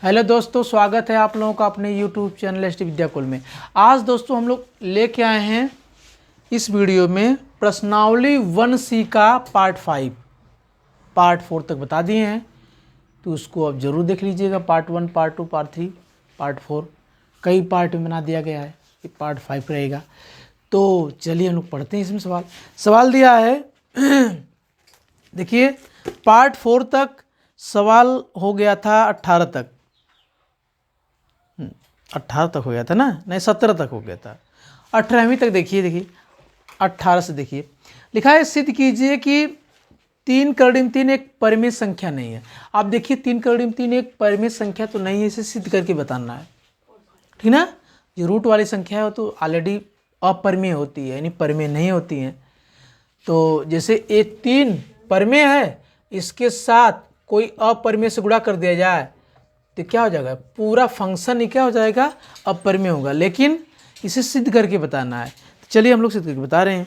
Hello दोस्तों, स्वागत है आप लोगों का अपने YouTube चैनल एसटी विद्याकुल में। आज दोस्तों हम लोग लेके आए हैं इस वीडियो में प्रश्नावली 1C का पार्ट 5, पार्ट 4 तक बता दिए हैं, तो उसको अब ज़रूर देख लीजिएगा। पार्ट 1, पार्ट 2, पार्ट 3, पार्ट 4 कई पार्ट में बना दिया गया है, ये पार्ट 5 रहेगा। तो चलिए हम लोग पढ़ते हैं। इसमें सवाल दिया है देखिए, पार्ट 4 तक सवाल हो गया था 18 तक, 18 तक हो गया था ना, नहीं 17 तक हो गया था। 18वीं तक देखिए 18 से देखिए, लिखा है सिद्ध कीजिए कि 3 करीब 3 एक परिमेय संख्या नहीं है। आप देखिए 3 करीब 3 एक परिमेय संख्या तो नहीं है, इसे सिद्ध करके बताना है, ठीक ना। जो रूट वाली संख्या है वो तो ऑलरेडी अपरिमेय होती है, यानी परिमेय नहीं होती है। तो जैसे ये 3 परिमेय है, इसके साथ कोई अपरिमेय से गुणा कर दिया जाए तो क्या हो जाएगा, पूरा फंक्शन ही क्या हो जाएगा, अपरिमेय होगा। लेकिन इसे सिद्ध करके बताना है, तो चलिए हम लोग सिद्ध करके बता रहे हैं।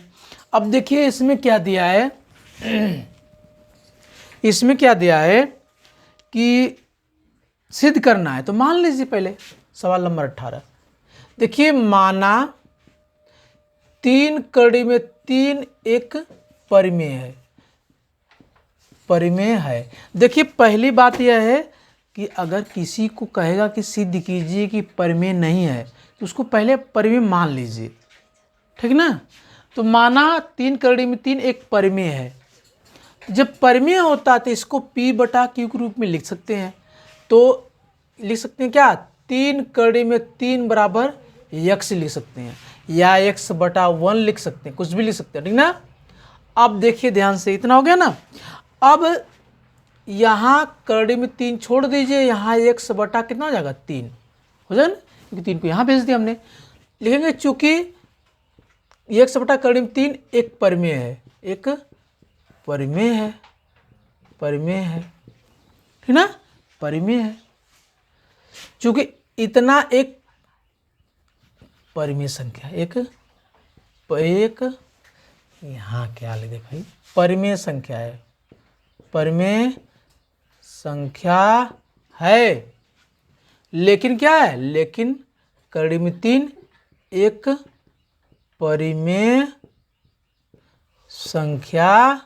अब देखिए इसमें क्या दिया है, इसमें क्या दिया है कि सिद्ध करना है। तो मान लीजिए पहले सवाल नंबर 18 देखिए, माना 3 कड़ी में 3 एक परिमेय है, परिमेय है। देखिए पहली बात यह है कि अगर किसी को कहेगा कि सिद्ध कीजिए कि परिमेय नहीं है, तो उसको पहले परिमेय मान लीजिए, ठीक ना। तो माना 3 कड़ी में 3 एक परिमेय है। जब परिमेय होता है तो इसको P/Q के रूप में लिख सकते हैं। तो लिख सकते हैं क्या, 3 कड़ी में 3 बराबर x लिख सकते हैं, या x/1 लिख सकते हैं, कुछ भी लिख सकते हैं, ठीक ना। अब देखिए ध्यान से, इतना हो गया ना। अब यहाँ कड़ी में 3 छोड़ दीजिए, यहाँ x बटा कितना हो जाएगा, 3 हो जाएगा ना, क्योंकि 3 को यहाँ भेज दिया हमने। लिखेंगे चूंकि x बटा कड़ी में 3 एक परिमेय है, एक परिमेय है, परिमेय है, ठीक ना, परिमेय है। चूंकि इतना एक परिमेय संख्या, एक यहाँ क्या लिखे भाई, परिमेय संख्या है, परिमेय संख्या है। लेकिन क्या है, लेकिन कड़ी में 3 एक परिमेय संख्या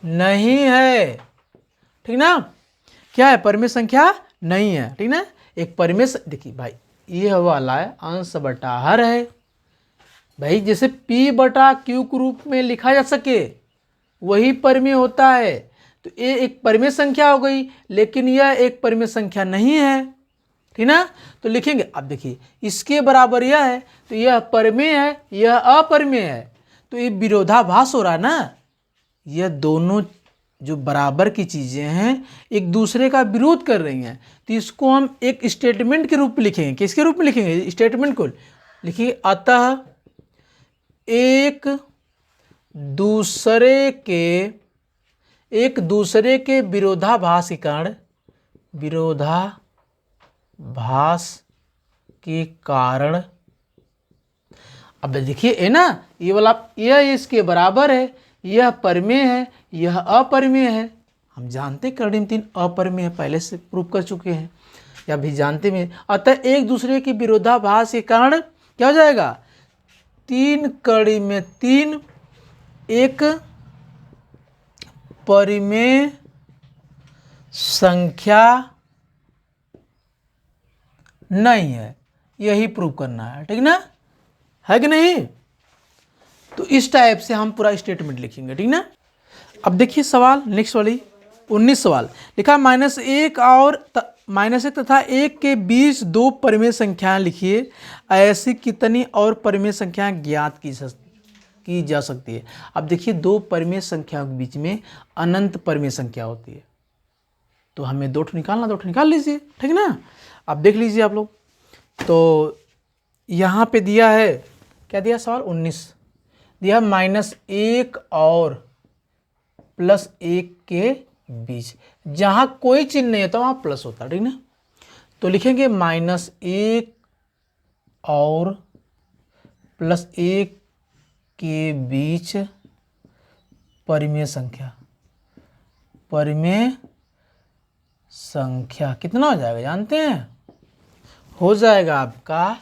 नहीं है, ठीक ना। क्या है, परिमेय संख्या नहीं है, ठीक ना। एक परिमेय देखिए भाई, ये वाला है अंश बटा हर है भाई, जैसे P/Q के रूप में लिखा जा सके वही परिमेय होता है। तो ये एक परिमेय संख्या हो गई, लेकिन यह एक परिमेय संख्या नहीं है, ठीक ना। तो लिखेंगे, अब देखिए इसके बराबर यह है, तो यह परिमेय है, यह अपरिमेय है, तो ये विरोधाभास हो रहा है ना। यह दोनों जो बराबर की चीजें हैं एक दूसरे का विरोध कर रही हैं, तो इसको हम एक स्टेटमेंट के रूप में लिखेंगे। किसके रूप में लिखेंगे, स्टेटमेंट को लिखिए। अतः एक दूसरे के विरोधाभास के कारण, विरोधाभास के कारण, अब देखिए है ना, ये वाला यह इसके बराबर है, यह परिमेय है, यह अपरिमेय है। हम जानते हैं कड़ी में 3 अपरिमेय है, पहले से प्रूव कर चुके हैं, या भी जानते में। अतः एक दूसरे के विरोधाभास के कारण क्या हो जाएगा, 3 कड़ी में 3 एक परिमेय संख्या नहीं है, यही प्रूव करना है, ठीक ना, है कि नहीं। तो इस टाइप से हम पूरा स्टेटमेंट लिखेंगे, ठीक ना। अब देखिए सवाल नेक्स्ट वाली 19 सवाल लिखा, -1 और -1 तथा 1 के बीच 2 परिमेय संख्याएं लिखिए। ऐसी कितनी और परिमेय संख्याएं ज्ञात की जा सकती है। अब देखिए 2 परिमेय संख्याओं के बीच में अनंत परिमेय संख्या होती है, तो हमें 2 निकालना, 2 निकाल लीजिए, ठीक ना। अब देख लीजिए आप लोग, तो यहाँ पे दिया है, क्या दिया, सवाल 19 दिया, -1 और +1 के बीच, जहाँ कोई चिन्ह नहीं होता वहाँ प्लस होता है, ठीक ना। तो लिखेंगे -1 और +1 के बीच परिमेय संख्या, परिमेय संख्या कितना हो जाएगा जानते हैं? हो जाएगा आपका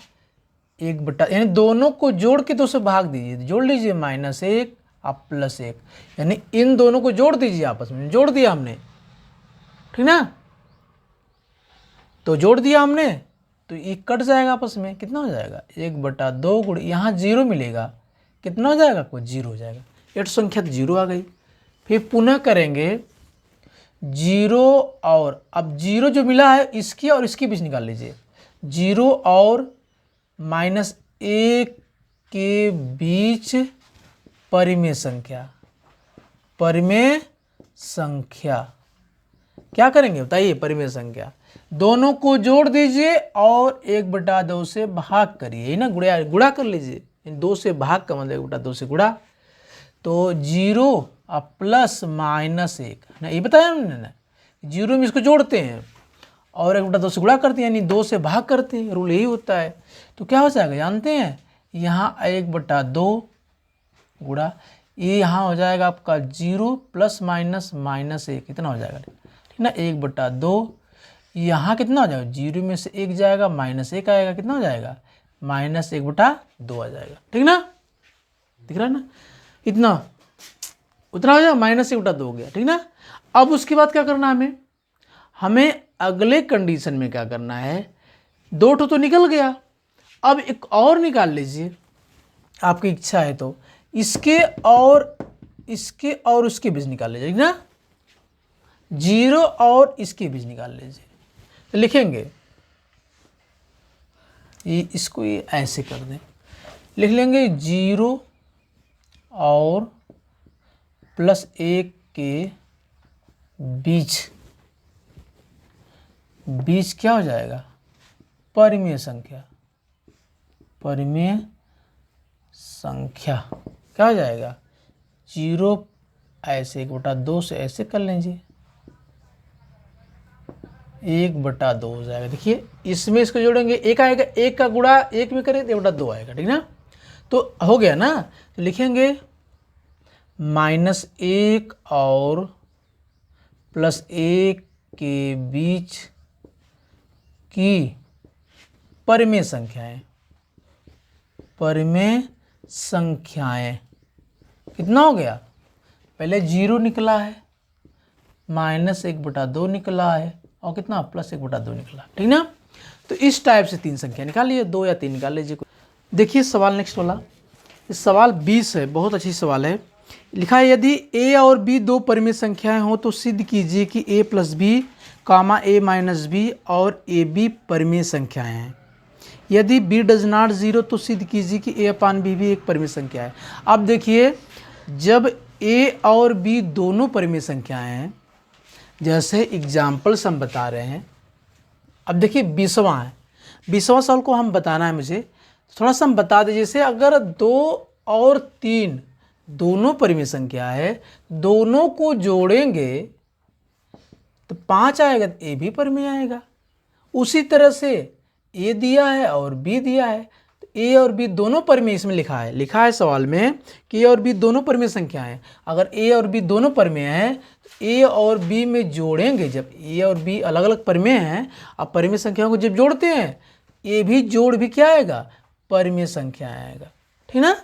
1 यानी दोनों को जोड़ के 2 से भाग दीजिए, जोड़ लीजिए -1 अब +1, यानी इन दोनों को जोड़ दीजिए, आपस में जोड़ दिया हमने, ठीक ना? तो जोड़ दिया हमने तो ये कट जाएगा आपस में, कितना हो जाएगा 1/2 गुण यहाँ 0 मिलेगा, कितना हो जाएगा आपको 0 हो जाएगा। ये तो संख्या 0 आ गई। फिर पुनः करेंगे 0 और अब 0 जो मिला है इसकी और इसके बीच निकाल लीजिए, 0 और -1 के बीच परिमेय संख्या, परिमेय संख्या क्या करेंगे बताइए? परिमेय संख्या दोनों को जोड़ दीजिए और 1/2 से भाग करिए ना, गुणा कर लीजिए, 2 से भाग का मतलब 1/2 से गुणा, तो 0 और +-1 ना, ये बताया हमने ना, 0 में इसको जोड़ते हैं और 1/2 से गुणा करते हैं, यानी 2 से भाग करते हैं, रूल यही होता है। तो क्या हो जाएगा जानते हैं? यहाँ 1/2 गुणा ये यहाँ हो जाएगा आपका 0 +-1 कितना हो जाएगा, ठीक ना, 1/2, यहाँ कितना हो जाएगा 0 में से 1 जाएगा -1 आएगा, कितना हो जाएगा -1/2 आ जाएगा, ठीक ना, दिख रहा है ना, इतना उतना हो जाएगा, -1/2 हो गया, ठीक ना। अब उसके बाद क्या करना है हमें अगले कंडीशन में क्या करना है, 2 तो निकल गया, अब एक और निकाल लीजिए, आपकी इच्छा है तो इसके और उसके बीच निकाल लीजिए, ठीक ना, 0 और इसके बीच निकाल लीजिए। तो लिखेंगे ये, इसको ये ऐसे कर दें, लिख लेंगे 0 और +1 के बीच क्या हो जाएगा? परिमेय संख्या, परिमेय संख्या क्या हो जाएगा? 0 ऐसे 1/2 से ऐसे कर लीजिए, 1/2 हो जाएगा। देखिए इसमें इसको जोड़ेंगे, 1 आएगा, 1 का गुणा 1 में करें तो 1/2 आएगा, ठीक ना, तो हो गया ना। तो लिखेंगे -1 और +1 के बीच की परिमेय संख्याएं, परिमेय संख्याएं कितना हो गया? पहले 0 निकला है, -1/2 निकला है और कितना +1/2 निकला, ठीक ना। तो इस टाइप से 3 संख्या निकालिए, 2 या 3 निकाल लीजिए। देखिए सवाल नेक्स्ट वाला, इस सवाल 20 है, बहुत अच्छी सवाल है। लिखा है यदि a और b 2 परिमेय संख्याएं हो तो सिद्ध कीजिए कि a + b, a - b और ab परिमेय संख्याएं हैं। यदि b डज नॉट 0 तो सिद्ध कीजिए कि a/b भी एक परिमेय संख्या है। अब देखिए जब a और b दोनों परिमेय संख्याएं हैं, जैसे एग्जाम्पल्स हम बता रहे हैं, अब देखिए 20वां है, 20वां सवाल को हम बताना है मुझे, थोड़ा सा हम बता दें। जैसे अगर 2 और 3 दोनों परिमेय संख्या है, दोनों को जोड़ेंगे तो 5 आएगा, तो ए भी परिमेय आएगा। उसी तरह से ए दिया है और बी दिया है, तो ए और बी दोनों परिमेय, इसमें लिखा है सवाल में कि ए और बी दोनों परिमेय संख्या हैं। अगर ए और बी दोनों परिमेय हैं तो ए और बी में जोड़ेंगे, जब ए और बी अलग अलग परिमेय हैं, अब परिमेय संख्याओं को जब जोड़ते हैं ए भी जोड़ भी क्या आएगा? परिमेय संख्या आएगा, ठीक ना।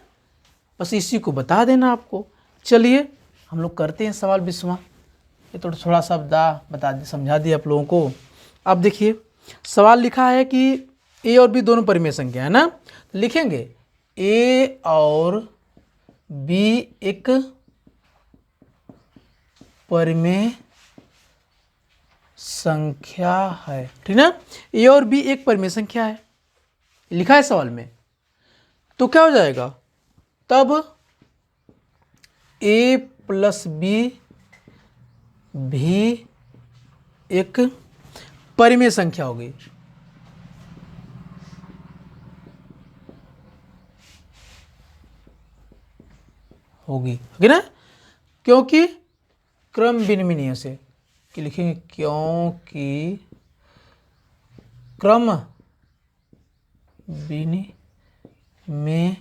बस इसी को बता देना आपको। चलिए हम लोग करते हैं सवाल 20वां। ये तो थोड़ा सा बता समझा दिया आप लोगों को। अब देखिए सवाल लिखा है कि ए और बी दोनों परिमेय संख्या है ना, तो लिखेंगे ए और बी एक परिमेय संख्या है, ठीक ना। ए और बी एक परिमेय संख्या है, लिखा है सवाल में, तो क्या हो जाएगा? तब a + b भी एक परिमेय संख्या होगी। ना, क्योंकि क्रम विनिमय से कि लिखेंगे क्योंकि क्रम विनिमय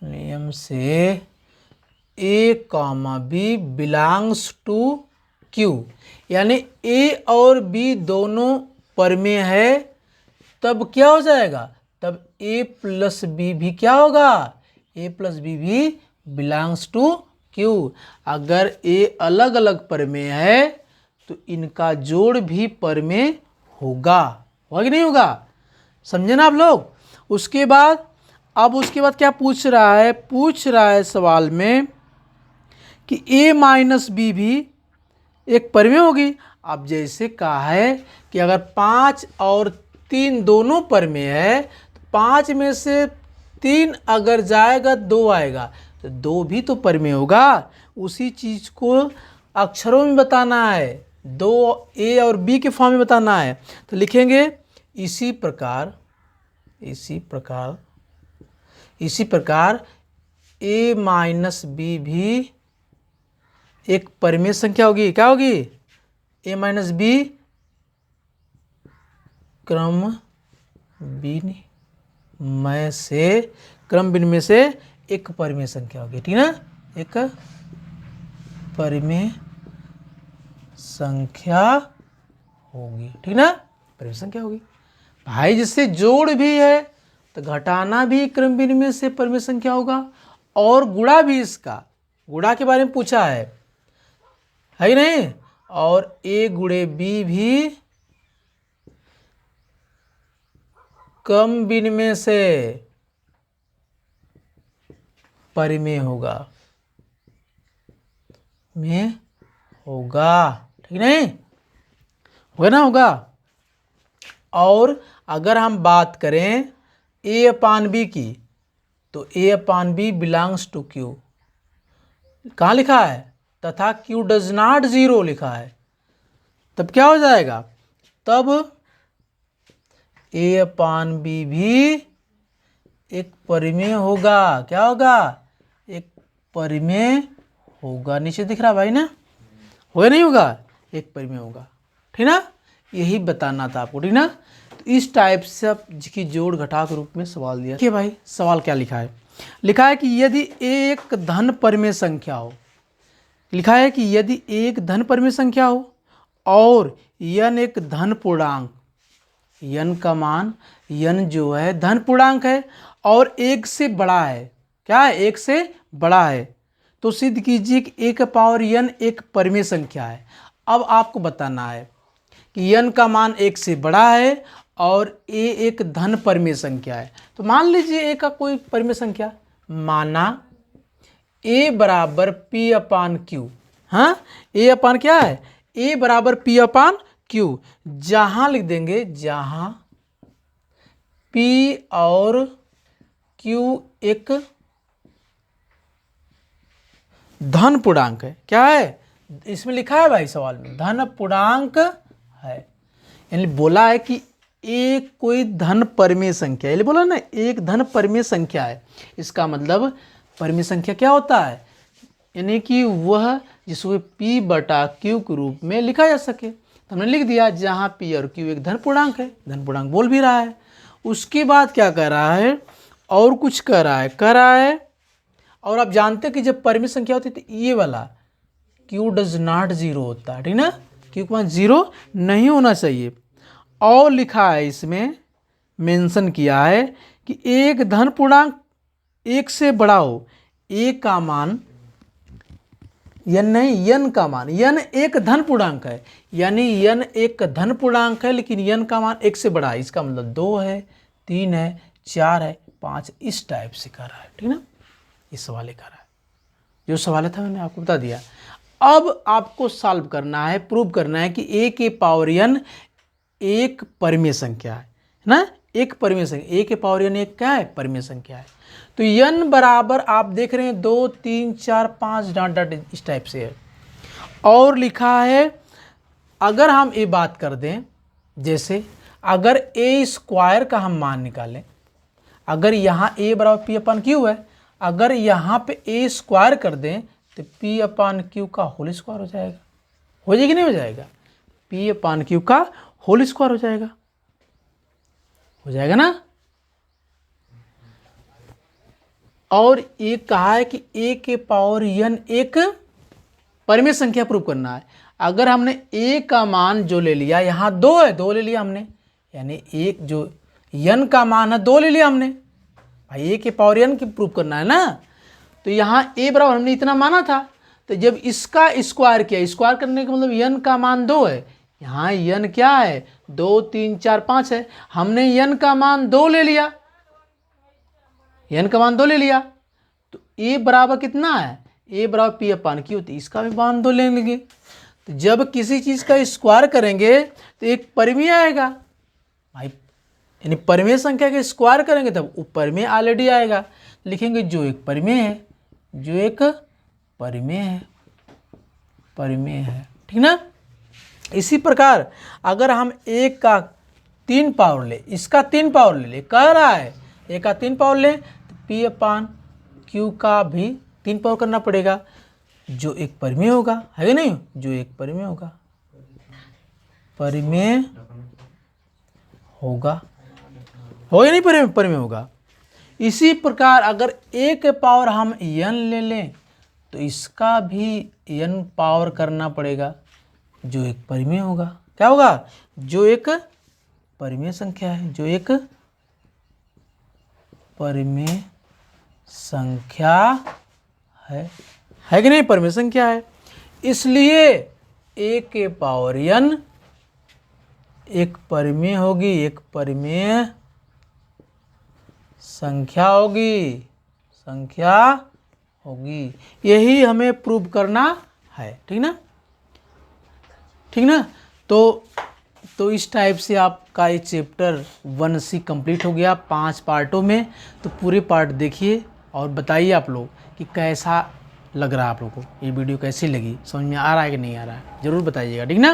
नियम से a, b belongs to Q, यानी ए और बी दोनों परमेय है, तब क्या हो जाएगा, तब ए प्लस बी भी क्या होगा, ए प्लस बी भी बिलोंग्स टू क्यू। अगर ए अलग अलग परमेय है तो इनका जोड़ भी परमेय होगा कि नहीं होगा, समझे ना आप लोग। उसके बाद क्या पूछ रहा है सवाल में कि ए माइनस बी भी एक परमेय होगी। अब जैसे कहा है कि अगर 5 और 3 दोनों परमेय है तो 5 में से 3 अगर जाएगा 2 आएगा, तो 2 भी तो परमेय होगा। उसी चीज को अक्षरों में बताना है, 2 ए और बी के फॉर्म में बताना है। तो लिखेंगे इसी प्रकार ए माइनस बी भी एक परमेय संख्या होगी। क्या होगी, ए माइनस बी क्रम विनिमय से एक परमेय संख्या होगी, ठीक ना, एक परमेय संख्या होगी, ठीक ना, परमेय संख्या होगी भाई। जिससे जोड़ भी है तो घटाना भी क्रम विनिमय से परमेय संख्या होगा, और गुणा भी, इसका गुणा के बारे में पूछा है कि नहीं, और ए गुणे बी भी क्रम विनिमय से परमेय होगा, ठीक नहीं, होगा ना, होगा। और अगर हम बात करें ए अपान बी की, तो ए अपान बी बिलोंग्स टू क्यू, कहाँ लिखा है, तथा क्यू डज नॉट जीरो लिखा है, तब क्या हो जाएगा, तब ए अपान बी भी एक परमेय होगा। क्या होगा, एक परमेय होगा। नीचे दिख रहा भाई ना, होगा नहीं होगा, एक परमेय होगा, ठीक ना, यही बताना था आपको, ठीक ना। तो इस टाइप से आप की जोड़ घटा के रूप में सवाल दिया। देखिए भाई सवाल क्या लिखा है, लिखा है कि यदि एक धन परमेय संख्या हो, लिखा है कि यदि एक धन परमेय संख्या हो और यन एक धन पूर्णांक, यन का मान, यन जो है धन पूर्णांक है और एक से बड़ा है, क्या है, एक से बड़ा है, तो सिद्ध कीजिए कि एक पावर यन एक परमेय संख्या है। अब आपको बताना है कि यन का मान एक से बड़ा है और ए एक धन परमेय संख्या है। तो मान लीजिए ए का कोई परमेय संख्या, माना ए बराबर पी अपान क्यू, हाँ, ए अपान क्या है, ए बराबर पी अपान क्यू, जहां लिख देंगे जहां पी और क्यू एक धन पूर्णांक है। क्या है, इसमें लिखा है भाई सवाल में धन पूर्णांक है, यानी बोला है कि एक कोई धन परमेय संख्या, यानी बोला ना एक धन परमेय संख्या है। इसका मतलब परमेय संख्या क्या होता है, यानी कि वह जिसको p बटा q के रूप में लिखा जा सके। तो हमने लिख दिया जहां p और q एक धन पूर्णांक है, धन पूर्णांक बोल भी रहा है। उसके बाद क्या कर रहा है, और कुछ कर रहा है, और आप जानते हैं कि जब परमेय संख्या होती है तो ये वाला q डज नॉट जीरो होता है, ठीक ना, q का मान जीरो नहीं होना चाहिए। और लिखा है इसमें मेंशन किया है कि एक धन पूर्णांक एक से बड़ा हो, ए का मान यन नहीं, यन का मान, यन एक धन पूर्णांक है, यानी यन एक धन पूर्णांक है लेकिन यन का मान एक से बड़ा है। इसका मतलब 2 है, 3 है, 4 है, 5, इस टाइप से कर रहा है, ठीक ना, ये सवाल कर रहा है। जो सवाल था मैंने आपको बता दिया। अब आपको सॉल्व करना है, प्रूव करना है कि ए के पावर n एक परमेय संख्या है ना, एक परमेय संख्या, ए के पावर n एक क्या है, परमेय संख्या है। तो n बराबर आप देख रहे हैं 2, 3, 4, 5 डॉट डॉट इस टाइप से है। और लिखा है अगर हम ये बात कर दें, जैसे अगर ए स्क्वायर का हम मान निकालें, अगर यहाँ ए बराबर पी अपान क्यू है, अगर यहाँ पे ए स्क्वायर कर दें तो पी अपान क्यू का होल स्क्वायर हो जाएगा, हो जाएगा नहीं हो जाएगा, पी अपान क्यू का होल स्क्वायर हो जाएगा ना। और ये कहा है कि ए के पावर n एक परमेय संख्या प्रूव करना है। अगर हमने a का मान जो ले लिया, यहाँ 2 है, 2 ले लिया हमने, यानी एक जो n का मान है 2 ले लिया हमने। भाई a के पावर n की प्रूफ करना है ना, तो यहाँ a बराबर हमने इतना माना था, तो जब इसका स्क्वायर किया, स्क्वायर करने का मतलब n का मान 2 है, यहाँ n क्या है 2 3 4 5 है, हमने n का मान 2 ले लिया, n का मान 2 ले लिया, तो a बराबर कितना है, a बराबर p अपान q होती है, इसका भी मान 2 ले लेंगे। तो जब किसी चीज़ का स्क्वायर करेंगे तो एक परिमेय आएगा भाई, यानी परिमेय संख्या के स्क्वायर करेंगे तब वो परिमेय ऑलरेडी आएगा, लिखेंगे जो एक परिमेय है, जो एक परिमेय है, परिमेय है, ठीक ना। इसी प्रकार अगर हम एक का 3 पावर ले, इसका 3 पावर ले कह रहा है एक का 3 पावर ले, तो p अपान q का भी 3 पावर करना पड़ेगा, जो एक परिमेय होगा, है कि नहीं, जो एक परिमेय होगा, परिमेय होगा, हो या नहीं, परिमेय होगा। इसी प्रकार अगर a के पावर हम n ले लें तो इसका भी n पावर करना पड़ेगा, जो एक परिमेय होगा, क्या होगा, जो एक परिमेय संख्या है, जो एक परिमेय संख्या है कि नहीं, परिमेय संख्या है। इसलिए a के पावर n एक परिमेय होगी, एक परिमेय संख्या होगी, संख्या होगी, यही हमें प्रूव करना है, ठीक ना, ठीक ना। तो इस टाइप से आपका ये चैप्टर 1C कंप्लीट हो गया 5 पार्टों में। तो पूरे पार्ट देखिए और बताइए आप लोग कि कैसा लग रहा है, आप लोगों को ये वीडियो कैसी लगी, समझ में आ रहा है कि नहीं आ रहा है, ज़रूर बताइएगा, ठीक ना।